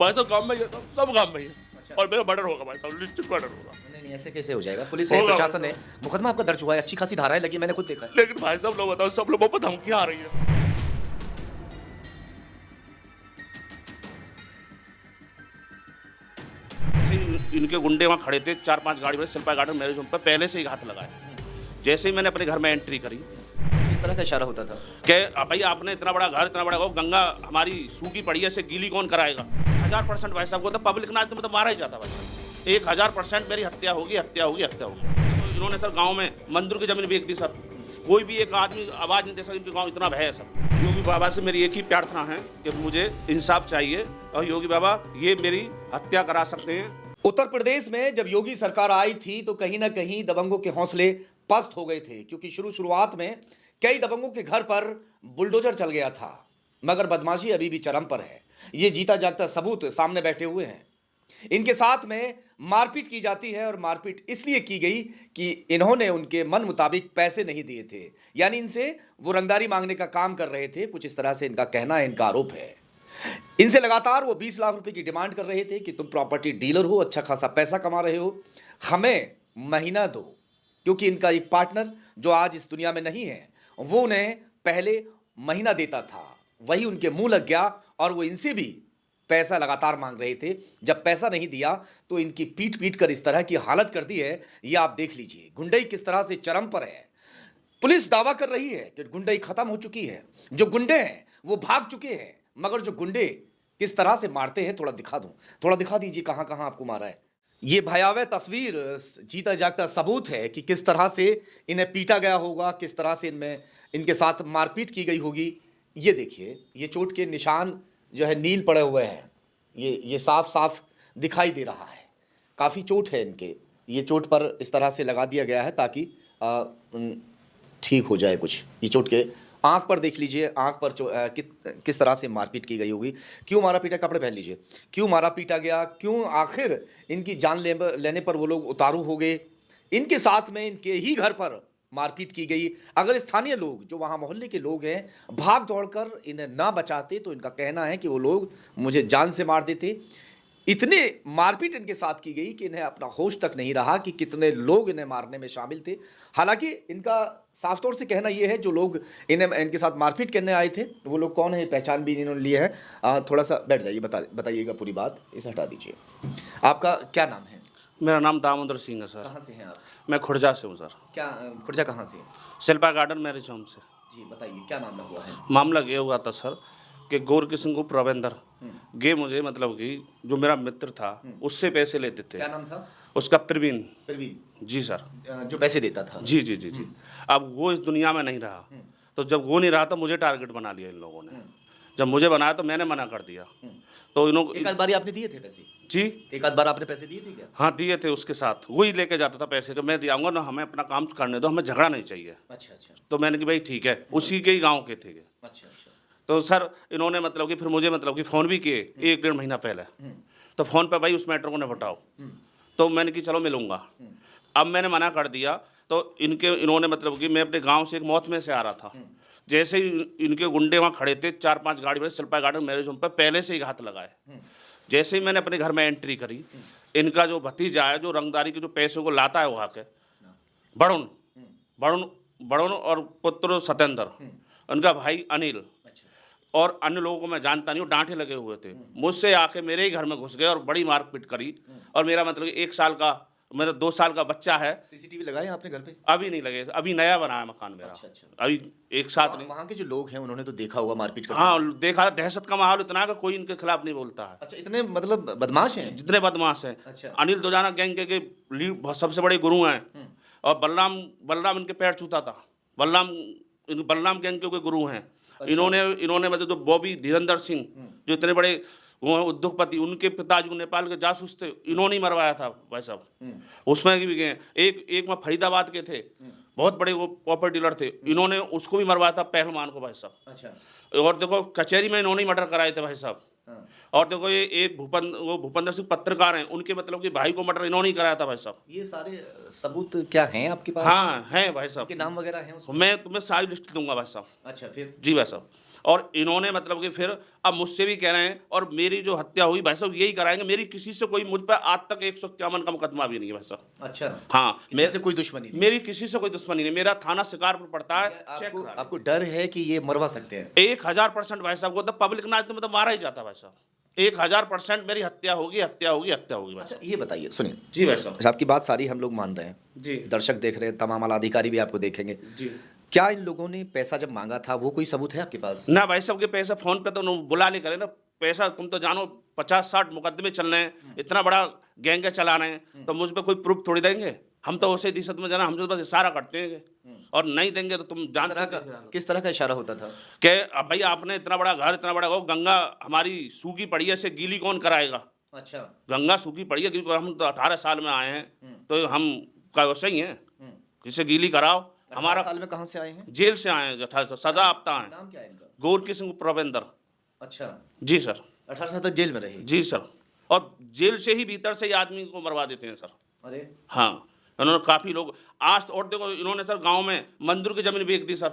भाई साहब काम में ही है, सब काम में ही है। अच्छा। और मेरा मर्डर होगा भाई साहब, निश्चित मर्डर होगा। नहीं, नहीं ऐसे कैसे हो जाएगा? पुलिस है, होगा प्रशासन भाई है, मुकदमा आपका दर्ज हुआ है, अच्छी खासी धाराएँ लगी, मैंने खुद देखा है। लेकिन भाई साहब लोग बताओ, सब लोगों पर धमकियाँ आ रही है। ऐसे ही इनके गुंडे वहाँ खड़े थे, 4-5 गाड़ी में शिल्पा गार्डन मैरिज होम पे पहले से ही घात लगाया। जैसे ही मैंने अपने घर में एंट्री करी किस तरह का इशारा होता था? कि भाई आपने इतना बड़ा घर, इतना बड़ा वो गंगा हमारी सूखी पड़ी है, इसे गीली कौन कराएगा? 1000% भाई साहब को तो पब्लिक ना तो मारा ही जाता भाई साहब। 1000% मेरी हत्या होगी, हत्या होगी, हत्या होगी। तो इन्होंने सर गाँव में मंदिर की जमीन बेच दी सर। कोई भी एक आदमी आवाज़ नहीं दे सकता, इनके गाँव इतना भय है सर। योगी बाबा से मेरी एक ही प्रार्थना है कि मुझे इंसाफ चाहिए और योगी बाबा ये मेरी हत्या करा सकते हैं। उत्तर प्रदेश में जब योगी सरकार आई थी तो कहीं ना कहीं दबंगों के हौसले पस्त हो गए थे, क्योंकि शुरुआत में कई दबंगों के घर पर बुलडोजर चल गया था। मगर बदमाशी अभी भी चरम पर है। ये जीता जागता सबूत सामने बैठे हुए हैं। इनके साथ में मारपीट की जाती है और मारपीट इसलिए की गई कि इन्होंने उनके मन मुताबिक पैसे नहीं दिए थे, यानी इनसे वो रंगदारी मांगने का काम कर रहे थे, कुछ इस तरह से इनका कहना है, इनका आरोप है। इनसे लगातार वो 20 लाख रुपए की डिमांड कर रहे थे कि तुम प्रॉपर्टी डीलर हो, अच्छा खासा पैसा कमा रहे हो, हमें महीना दो। क्योंकि इनका एक पार्टनर जो आज इस दुनिया में नहीं है, वो उन्हें पहले महीना देता था, वही उनके मुंह लग गया और वो इनसे भी पैसा लगातार मांग रहे थे। जब पैसा नहीं दिया तो इनकी पीट पीट कर इस तरह की हालत कर दी है, ये आप देख लीजिए। गुंडई किस तरह से चरम पर है। पुलिस दावा कर रही है कि गुंडई खत्म हो चुकी है, जो गुंडे हैं वो भाग चुके हैं, मगर जो गुंडे किस तरह से मारते हैं थोड़ा दिखा दूं, थोड़ा दिखा दीजिए कहां कहां आपको मारा है। ये भयावह तस्वीर जीता जागता सबूत है कि किस तरह से इन्हें पीटा गया होगा, किस तरह से इनमें इनके साथ मारपीट की गई होगी। ये देखिए, ये चोट के निशान जो है नील पड़े हुए हैं, ये साफ साफ दिखाई दे रहा है। काफ़ी चोट है इनके, ये चोट पर इस तरह से लगा दिया गया है ताकि ठीक हो जाए कुछ। ये चोट के आँख पर देख लीजिए, आँख पर किस तरह से मारपीट की गई होगी। क्यों मारा पीटा, कपड़े पहन लीजिए, क्यों मारा पीटा गया, क्यों आखिर इनकी जान लेने पर वो लोग उतारू हो गए। इनके साथ में इनके ही घर पर मारपीट की गई। अगर स्थानीय लोग जो वहाँ मोहल्ले के लोग हैं भाग दौड़कर इन्हें ना बचाते तो इनका कहना है कि वो लोग मुझे जान से मार देते। इतने मारपीट इनके साथ की गई कि इन्हें अपना होश तक नहीं रहा कि कितने लोग इन्हें मारने में शामिल थे। हालांकि इनका साफ तौर से कहना यह है जो लोग इनके साथ मारपीट करने आए थे वो लोग कौन है, पहचान भी इन्होंने ली है। थोड़ा सा बैठ जाइए, बताइएगा पूरी बात, इसे हटा दीजिए। आपका क्या नाम है? मेरा नाम दामोदर सिंह है सर। कहाँ से हैं आप? मैं खुर्जा से हूँ सर। क्या खुर्जा कहाँ से? शिल्पा गार्डन मैरिज होम से। जी बताइए, क्या मामला हुआ है? मामला ये हुआ था सर कि गोर किशन को प्रबंधर ये मुझे मतलब कि जो मेरा मित्र था उससे पैसे लेते थे। क्या नाम था उसका प्रवीण। प्रवीण जी सर। जो पैसे देता था। जी जी जी जी। अब वो इस दुनिया में नहीं रहा, तो जब वो नहीं रहा तो मुझे टारगेट बना लिया इन लोगों ने। जब मुझे बनाया तो मैंने मना कर दिया। तो एक आध बार आपने दिए थे पैसे? जी एक आध बार आपने पैसे दिए थे क्या? हाँ दिए थे, उसके साथ वही लेके जाता था पैसे कि मैं दियाऊंगा ना, हमें अपना काम करने दो, हमें झगड़ा नहीं चाहिए। अच्छा अच्छा तो मैंने कि भाई ठीक है, उसी के ही गाँव के थे। अच्छा अच्छा। तो सर इन्होंने मतलब कि फिर मुझे मतलब कि फ़ोन भी किए 1-1.5 महीना पहले। तो फ़ोन पे भाई उस मैटर को निपटाओ। तो मैंने कि चलो मिलूँगा। अब मैंने मना कर दिया तो इन्होंने मतलब कि मैं अपने गांव से एक मौत में से आ रहा था। जैसे ही इनके गुंडे वहाँ खड़े थे, 4-5 गाड़ी में शिल्पा गार्डन मैरिज होम पे पहले से ही घात लगाए। जैसे ही मैंने अपने घर में एंट्री करी, इनका जो भतीजा है जो रंगदारी के जो पैसों को लाता है वहाँ के वरुण वरुण वरुण और पुत्र सत्येंद्र, उनका भाई अनिल और अन्य लोगों को मैं जानता नहीं हूँ, डांटे लगे हुए थे। मुझसे आके मेरे ही घर में घुस गए और बड़ी मारपीट करी। और मेरा मतलब 1 साल का, मेरा 2 साल का बच्चा है। सीसीटीवी लगाए आपने घर पे? अभी नहीं लगे, अभी नया बना है मकान मेरा। अच्छा अच्छा। अभी एक साथ नहीं। वहाँ के जो लोग हैं उन्होंने तो देखा होगा मारपीट करते हाँ देखा, दहशत का माहौल इतना है कि कोई इनके खिलाफ नहीं बोलता है। अच्छा, इतने मतलब बदमाश हैं? जितने बदमाश हैं। अच्छा। अनिल दोजाना गैंग के सबसे बड़े गुरु हैं। और बलराम इनके पैर छूता था। बलराम गैंग के कोई गुरु हैं। इन्होंने मतलब जो बॉबी धीरेंद्र सिंह जो इतने बड़े वो उद्योगपति, उनके पिताजी को नेपाल के जासूस थे, इन्होंने ही मरवाया था भाई साहब। उसमें भी गए, एक में फरीदाबाद के थे, बहुत बड़े वो प्रॉपर्टी डीलर थे, इन्होंने उसको भी मरवाया था, पहलवान को भाई साहब। अच्छा। और देखो कचहरी में इन्होंने ही मर्डर कराए थे भाई साहब। और देखो ये एक भूपेंद्र सिंह पत्रकार हैं, उनके मतलब कि भाई को मर्डर इन्होंने ही कराया था भाई साहब। ये सारे सबूत क्या हैं आपके पास? हाँ हैं भाई साहब, के नाम वगैरह हैं उसमें? मैं तुम्हें सारी लिस्ट दूंगा भाई साहब। अच्छा, फिर? जी भाई साहब, और इन्होंने मतलब कि फिर अब मुझसे भी कह रहे हैं, और मेरी जो हत्या हुई भाई साहब यही कराएंगे। मेरी किसी से कोई, मुझ पर आज तक 151 का मुकदमा भी नहीं है भाई साहब। अच्छा, हाँ, किसी से कोई दुश्मनी नहीं? मेरी किसी से कोई दुश्मनी नहीं। मेरा थाना शिकारपुर पड़ता है। चेक आपको करा आपको डर है कि ये मरवा सकते हैं? 1000% भाई साहब को तो पब्लिक ना तो मतलब मारा ही जाता भाई साहब। 1000% मेरी हत्या होगी, हत्या होगी, हत्या होगी भाई अच्छा, साहब। ये बताइए, सुनिए जी भाई साहब। आपकी बात सारी हम लोग मान रहे हैं, जी दर्शक देख रहे हैं, तमाम आला अधिकारी भी आपको देखेंगे। जी। क्या इन लोगों ने पैसा जब मांगा था वो कोई सबूत है आपके पास? ना भाई साहब के पैसा फोन पे तो बुला ले करे ना पैसा। तुम तो जानो 50-60 मुकदमे चल रहे हैं, इतना बड़ा गैंग चला रहे हैं, तो मुझ पे कोई प्रूफ थोड़ी देंगे। हम तो उसे दिशत में जाना, हम तो बस इशारा करते हैं और नहीं देंगे तो तुम जानते किस तरह का इशारा होता था? कि अब भाई आपने इतना बड़ा घर, इतना बड़ा वो गंगा हमारी सूखी पड़ी है, इसे गीली कौन कराएगा? अच्छा। गंगा सूखी पड़ी है, क्योंकि हम तो 18 साल में आए हैं, तो हम का वैसे ही हैं, किसे गीली कराओ। हमारा साल में कहाँ से आए हैं? जेल से आए हैं, 18 सजा आपता है। नाम क्या है इनका? गोरकी सिंह प्रबंधर। अच्छा, जी सर। 18 साल तक जेल में रहे? जी सर। और जेल से ही भीतर से ही आदमी को मरवा देते हैं सर। अरे हाँ, उन्होंने काफ़ी लोग आज तो, और देखो इन्होंने सर गांव में मंदिर की जमीन बेच दी सर।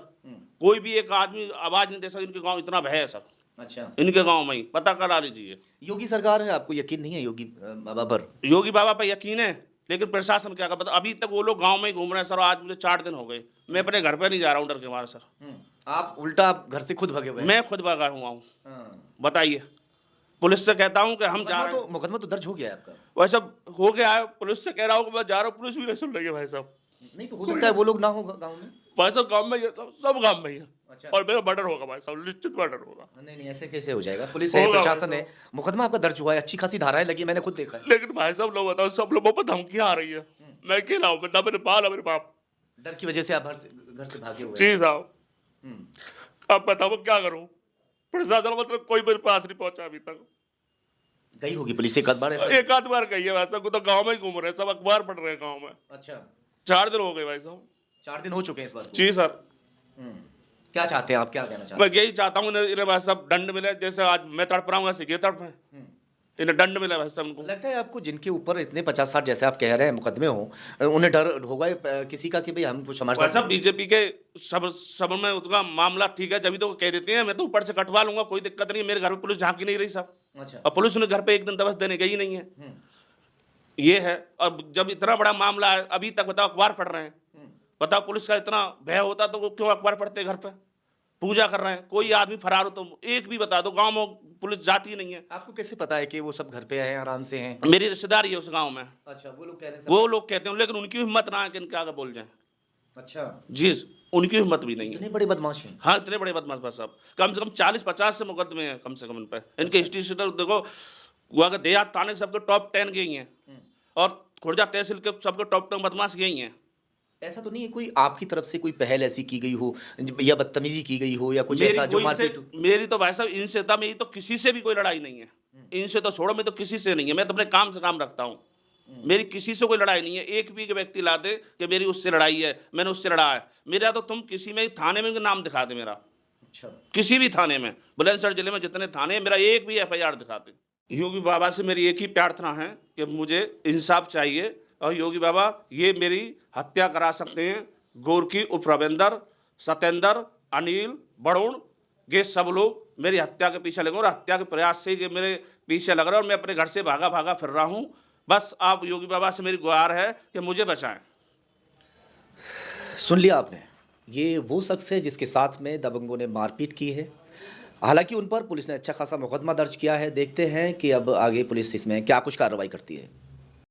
कोई भी एक आदमी आवाज़ नहीं दे सकता। इनके गांव इतना भय है सर। अच्छा, इनके गांव में ही पता करा लीजिए। योगी सरकार है, आपको यकीन नहीं है योगी बाबा पर? योगी बाबा पर यकीन है, लेकिन प्रशासन क्या कर पता। अभी तक वो लोग गांव में ही घूम रहे हैं सर। आज मुझे 4 दिन हो गए, मैं अपने घर पे नहीं जा रहा हूँ डर के मारे सर। आप उल्टा आप घर से खुद भगे हुए हैं? मैं खुद भगा हुआ हूँ। हाँ। बताइए, पुलिस से कहता हूँ कि हम जा रहे हैं, मुकदमा तो दर्ज हो गया है आपका? वैसा हो गया है। पुलिस से कह रहा हूँ कि मैं जा रहा हूँ, पुलिस भी नहीं सुन रही है भाई साहब। नहीं तो हो सकता है वो लोग ना हो गांव में? भाई साहब गाँव में ही है, सब गाँव में ही है। अच्छा। और मेरा मर्डर होगा भाई साहब, निश्चित मर्डर होगा। नहीं नहीं, ऐसे कैसे हो जाएगा? पुलिस है, होगा, प्रशासन है, मुकदमा आपका दर्ज हुआ है, अच्छी खासी धाराएं लगी, मैंने खुद देखा है। लेकिन भाई साहब लोग बताओ, सब लोगों पर धमकियां आ रही है। मैं अकेला हूँ, ना मेरे बाल, ना मेरे बाप। डर की वजह से आप घर से भागे हुए हैं? जी साहब। अब बताओ मैं क्या करूँ? प्रशासन मतलब कोई मेरे पास नहीं पहुंचा अभी तक। गई होगी पुलिस एक आध बार ऐसा? एक आध बार गई है वैसा, को तो गाँव में ही घूम रहे हैं, सब अखबार पढ़ रहे हैं गाँव में। अच्छा, 4 दिन हो गए भाई साहब। 4 दिन हो चुके हैं इस बार? जी सर। क्या चाहते हैं आप, क्या कहना चाहते हैं? मैं यही चाहता हूँ इन्हें भाई साहब दंड मिले, जैसे आज मैं तड़प रहा हूँ ऐसे ये तड़प है। इन्हें दंड मिला भाई साहब उनको। लगता है आपको जिनके ऊपर इतने 50-60 जैसे आप कह रहे हैं मुकदमे हो, उन्हें डर होगा किसी का कि भाई हम कुछ हमारे भाई साथ? साहब बीजेपी के सब में उसका मामला ठीक है, जब तो कह देते हैं मैं तो ऊपर से कटवा लूंगा, कोई दिक्कत नहीं है। मेरे घर में पुलिस झांकी नहीं रही साहब। अच्छा। और पुलिस ने घर पे एक दिन दबस देने गई नहीं है। ये है। और जब इतना बड़ा मामला है, अभी तक बताओ अखबार पढ़ रहे हैं। बताओ पुलिस का इतना भय होता तो वो क्यों अखबार पढ़ते घर पे? पूजा कर रहे हैं, कोई आदमी फरार हो तो एक भी बता दो। गांव में पुलिस जाती नहीं है। आपको कैसे पता है कि वो सब घर पे हैं, आराम से हैं? मेरी रिश्तेदारी है उस गांव में। अच्छा, वो लोग कह रहे हैं वो लोग कहते हैं, लेकिन उनकी हिम्मत ना है कि इनके आगे बोल जाए। अच्छा, जी, उनकी हिम्मत भी नहीं है। इतने बड़े बदमाश हैं? हाँ, इतने बड़े बदमाश बस साहब, कम से कम 40-50 से मुकदमे हैं कम से कम इन पे। इनके हिस्ट्री शीटर देखो, वो अगर देहात थाने के सबके टॉप 10 के ही हैं, और खुर्जा तहसील के सबके टॉप 10 बदमाश यही हैं। ऐसा तो नहीं है कोई आपकी तरफ से कोई पहल ऐसी की गई हो या बदतमीजी की गई हो या कुछ ऐसा जो मारपीट हो? मेरी तो भाई साहब इनसे था, मेरी तो किसी से भी कोई लड़ाई नहीं है। इनसे तो छोड़ो, मैं तो किसी से नहीं है। मैं तो अपने काम से काम रखता हूँ। मेरी किसी से कोई लड़ाई नहीं है। एक भी व्यक्ति ला दे कि मेरी उससे लड़ाई है, मैंने उससे लड़ा है, मेरा तो तुम किसी में थाने में नाम दिखा दे मेरा। अच्छा, किसी भी थाने में, बुलंदशहर जिले में जितने थाने हैं, मेरा एक भी FIR दिखाते। योगी बाबा से मेरी एक ही प्रार्थना है कि मुझे इंसाफ चाहिए, और योगी बाबा ये मेरी हत्या करा सकते हैं। गोरकी उपरविंदर, सत्येंद्र, अनिल, वरुण, ये सब लोग मेरी हत्या के पीछे लगे और हत्या के प्रयास से ये मेरे पीछे लग रहे हैं, और मैं अपने घर से भागा भागा फिर रहा हूँ। बस आप योगी बाबा से मेरी गुहार है कि मुझे बचाएं। सुन लिया आपने, ये वो शख्स है जिसके साथ में दबंगों ने मारपीट की है। हालांकि उन पर पुलिस ने अच्छा खासा मुकदमा दर्ज किया है। देखते हैं कि अब आगे पुलिस इसमें क्या कुछ कार्रवाई करती है।